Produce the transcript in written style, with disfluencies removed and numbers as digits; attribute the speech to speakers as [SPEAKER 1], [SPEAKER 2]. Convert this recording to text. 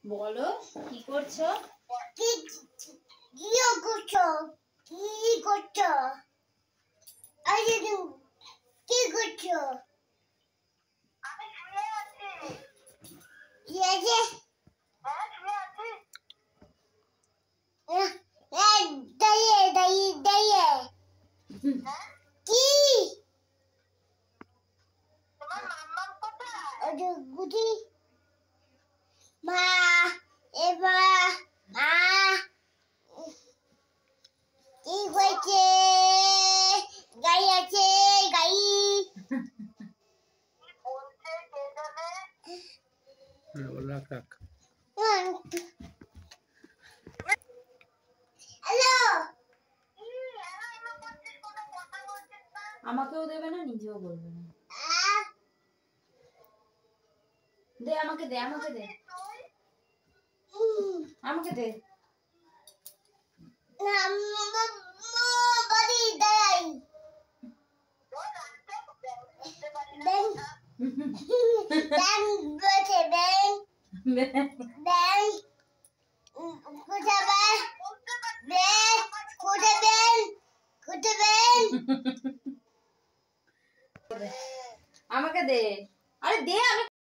[SPEAKER 1] বলো কি করছো?
[SPEAKER 2] কি কি করছো? কি করছো? আরে কি করছো? আমি শুয়ে আছি। কি আছে? শুয়ে আছি। দাঁড়িয়ে দাঁড়িয়ে দাঁড়িয়ে কি তোমার মাম্মা কোথায়? গুটি মা এবার মা কি হয়েছে? গাড়ি আছে গাড়ি বলছে কে জানে?
[SPEAKER 3] রাখ রাখ।
[SPEAKER 2] হ্যালো
[SPEAKER 1] আমাকেও দেবে না, নিজেও বলবে না। দে আমাকে দে, আমাকে দে, আমাকে দে।
[SPEAKER 2] বাড়ি দাঁড়াই ব্যাং ব্যাং বসে ব্যাং ব্যাং কোথায় ব্যাং ব্যাং কোথায় ব্যাং কোথায় ব্যাং
[SPEAKER 1] আমাকে দে, আরে দে। আমি